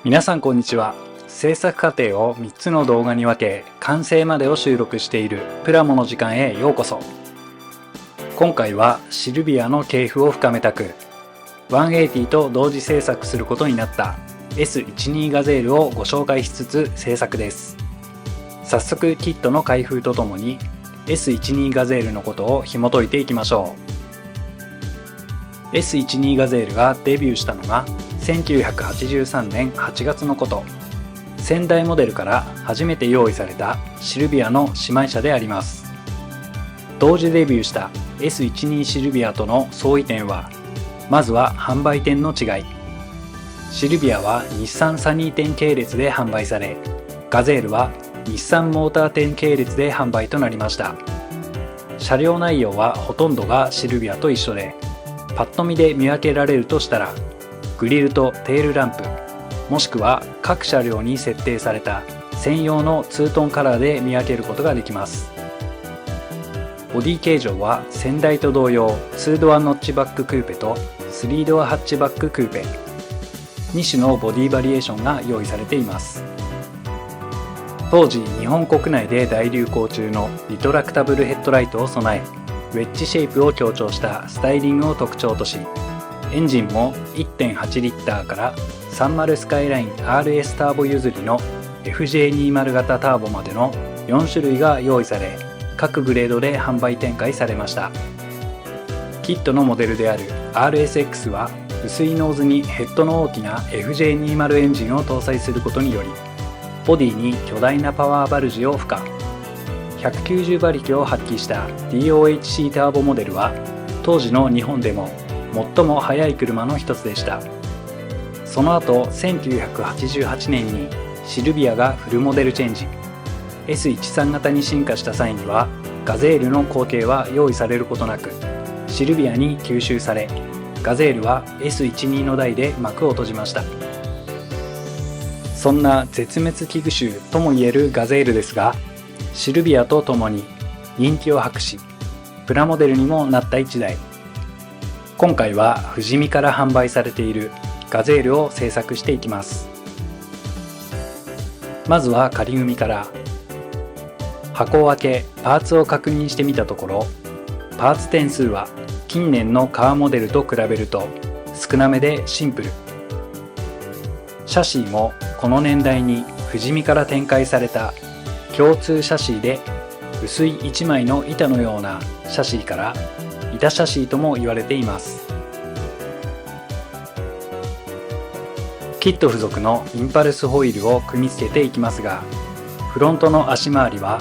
皆さんこんにちは。制作過程を3つの動画に分け完成までを収録しているプラモの時間へようこそ。今回はシルビアの系譜を深めたく180と同時制作することになった S12 ガゼールをご紹介しつつ制作です。早速キットの開封とともに S12 ガゼールのことを紐解いていきましょう。 S12 ガゼールがデビューしたのが1983年8月のこと。先代モデルから初めて用意されたシルビアの姉妹車であります。同時デビューした S12 シルビアとの相違点は、まずは販売店の違い。シルビアは日産サニー店系列で販売され、ガゼールは日産モーター店系列で販売となりました。車両内容はほとんどがシルビアと一緒で、パッと見で見分けられるとしたら、グリルとテールランプ、もしくは各車両に設定された専用のツートンカラーで見分けることができます。ボディ形状は先代と同様2ドアノッチバッククーペと3ドアハッチバッククーペ、2種のボディバリエーションが用意されています。当時日本国内で大流行中のリトラクタブルヘッドライトを備え、ウェッジシェイプを強調したスタイリングを特徴とし、エンジンも 1.8 リッターから30スカイライン RS ターボ譲りの FJ20 型ターボまでの4種類が用意され、各グレードで販売展開されました。キットのモデルである RSX は薄いノーズにヘッドの大きな FJ20 エンジンを搭載することにより、ボディに巨大なパワーバルジを付加。190馬力を発揮した DOHC ターボモデルは当時の日本でも最も速い車の一つでした。その後1988年にシルビアがフルモデルチェンジ、 S13 型に進化した際にはガゼールの後継は用意されることなくシルビアに吸収され、ガゼールは S12 の代で幕を閉じました。そんな絶滅危惧種ともいえるガゼールですが、シルビアとともに人気を博しプラモデルにもなった一台。今回は富士見から販売されているガゼールを製作していきます。まずは仮組みから。箱を開けパーツを確認してみたところ、パーツ点数は近年のカーモデルと比べると少なめでシンプル。シャシーもこの年代に富士見から展開された共通シャシーで、薄い1枚の板のようなシャシーから板シャシーとも言われています。キット付属のインパルスホイールを組み付けていきますが、フロントの足回りは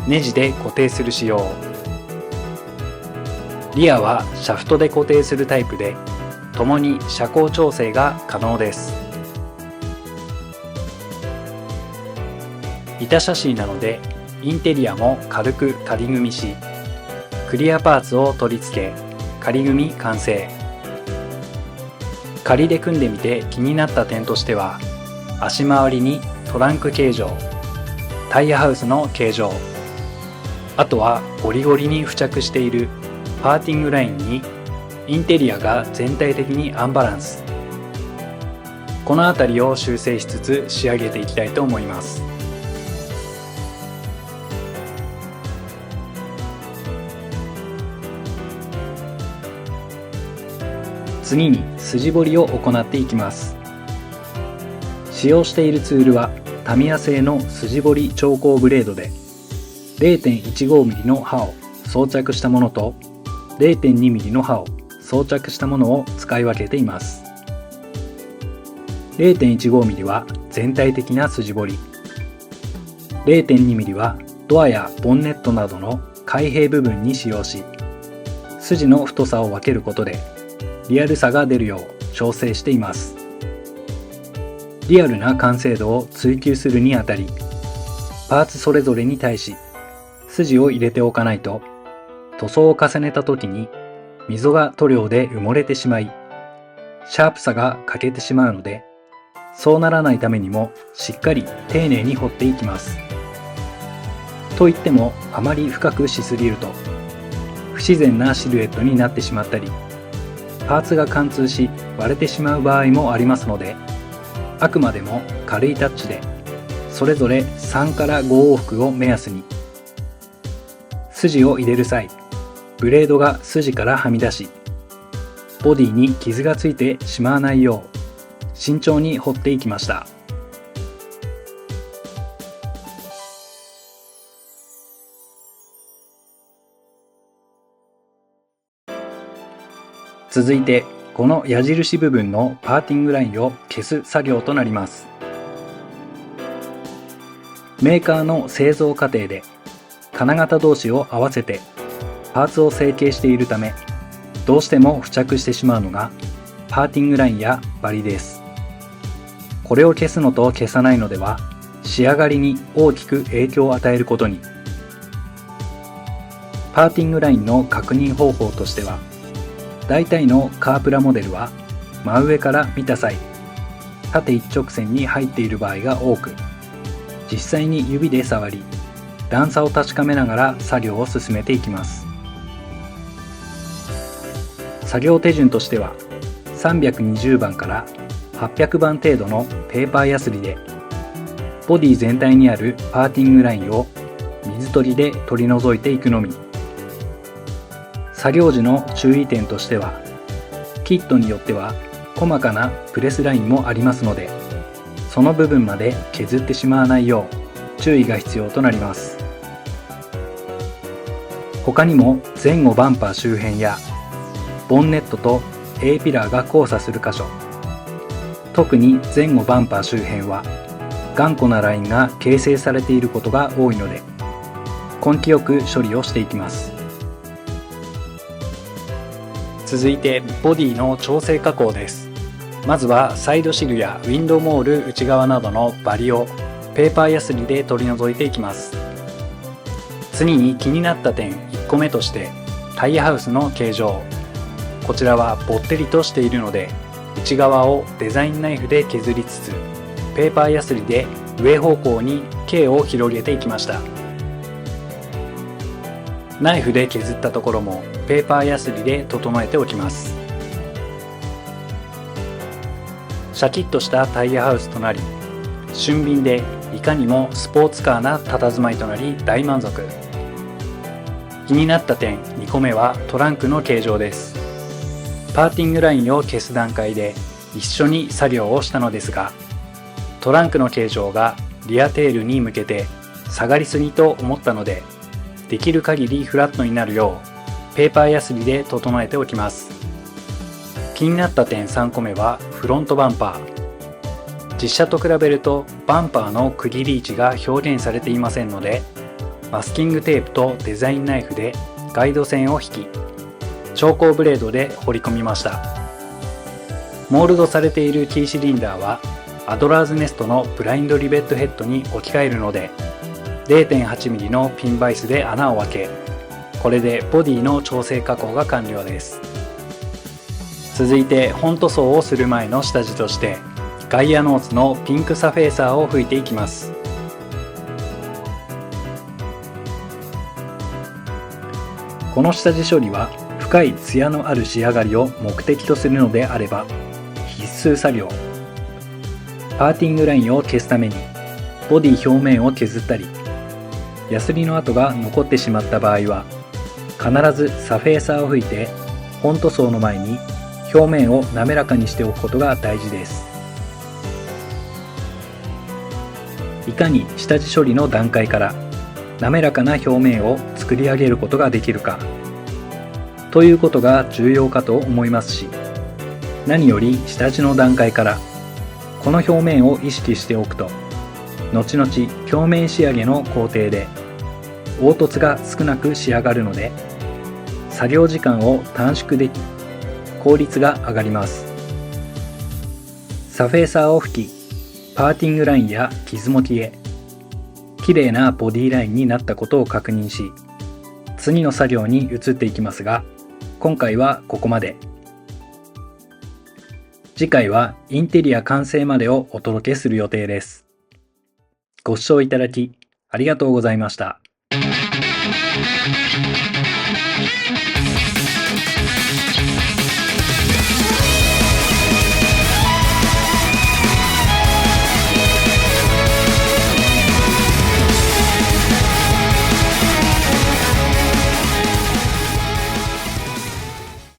ネジで固定する仕様、リアはシャフトで固定するタイプで、ともに車高調整が可能です。板シャシーなのでインテリアも軽く仮組みし、クリアパーツを取り付け仮組み完成。仮で組んでみて気になった点としては、足回りにトランク形状、タイヤハウスの形状、あとはゴリゴリに付着しているパーティングラインにインテリアが全体的にアンバランス。この辺りを修正しつつ仕上げていきたいと思います。次に筋彫りを行っていきます。使用しているツールはタミヤ製の筋彫り調光ブレードで、 0.15mm の刃を装着したものと 0.2mm の刃を装着したものを使い分けています。 0.15mm は全体的な筋彫り、 0.2mm はドアやボンネットなどの開閉部分に使用し、筋の太さを分けることでリアルさが出るよう調整しています。リアルな完成度を追求するにあたり、パーツそれぞれに対し筋を入れておかないと、塗装を重ねた時に溝が塗料で埋もれてしまい、シャープさが欠けてしまうので、そうならないためにもしっかり丁寧に彫っていきます。といってもあまり深くしすぎると不自然なシルエットになってしまったり、パーツが貫通し割れてしまう場合もありますので、あくまでも軽いタッチで、それぞれ3から5往復を目安に。筋を入れる際、ブレードが筋からはみ出し、ボディに傷がついてしまわないよう慎重に掘っていきました。続いてこの矢印部分のパーティングラインを消す作業となります。メーカーの製造過程で金型同士を合わせてパーツを成形しているため、どうしても付着してしまうのがパーティングラインやバリです。これを消すのと消さないのでは仕上がりに大きく影響を与えることに。パーティングラインの確認方法としては、大体のカープラモデルは真上から見た際、縦一直線に入っている場合が多く、実際に指で触り、段差を確かめながら作業を進めていきます。作業手順としては、320番から800番程度のペーパーヤスリで、ボディ全体にあるパーティングラインを水取りで取り除いていくのみ。作業時の注意点としては、キットによっては細かなプレスラインもありますので、その部分まで削ってしまわないよう注意が必要となります。他にも前後バンパー周辺やボンネットと A ピラーが交差する箇所、特に前後バンパー周辺は頑固なラインが形成されていることが多いので、根気よく処理をしていきます。続いてボディの調整加工です。まずはサイドシルやウィンドウモール内側などのバリをペーパーヤスリで取り除いていきます。次に気になった点1個目として、タイヤハウスの形状。こちらはぼってりとしているので、内側をデザインナイフで削りつつ、ペーパーヤスリで上方向に径を広げていきました。ナイフで削ったところもペーパーヤスリで整えておきます。シャキッとしたタイヤハウスとなり、俊敏でいかにもスポーツカーな佇まいとなり大満足。気になった点2個目はトランクの形状です。パーティングラインを消す段階で一緒に作業をしたのですが、トランクの形状がリアテールに向けて下がりすぎと思ったので、できる限りフラットになるようペーパーヤスリで整えておきます。気になった点3個目はフロントバンパー。実車と比べるとバンパーの区切り位置が表現されていませんので、マスキングテープとデザインナイフでガイド線を引き、調光ブレードで彫り込みました。モールドされているキーシリンダーはアドラーズネストのブラインドリベットヘッドに置き換えるので、0.8mm のピンバイスで穴を開け、これでボディの調整加工が完了です。続いて本塗装をする前の下地として、ガイアノーツのピンクサフェーサーを拭いていきます。この下地処理は深いツヤのある仕上がりを目的とするのであれば必須作業。パーティングラインを消すためにボディ表面を削ったり、ヤスリの跡が残ってしまった場合は必ずサフェーサーを拭いて本塗装の前に表面を滑らかにしておくことが大事です。いかに下地処理の段階から滑らかな表面を作り上げることができるかということが重要かと思いますし、何より下地の段階からこの表面を意識しておくと、後々表面仕上げの工程で凹凸が少なく仕上がるので、作業時間を短縮でき効率が上がります。サフェーサーを拭き、パーティングラインや傷も消え、綺麗なボディラインになったことを確認し、次の作業に移っていきますが、今回はここまで。次回はインテリア完成までをお届けする予定です。ご視聴いただきありがとうございました。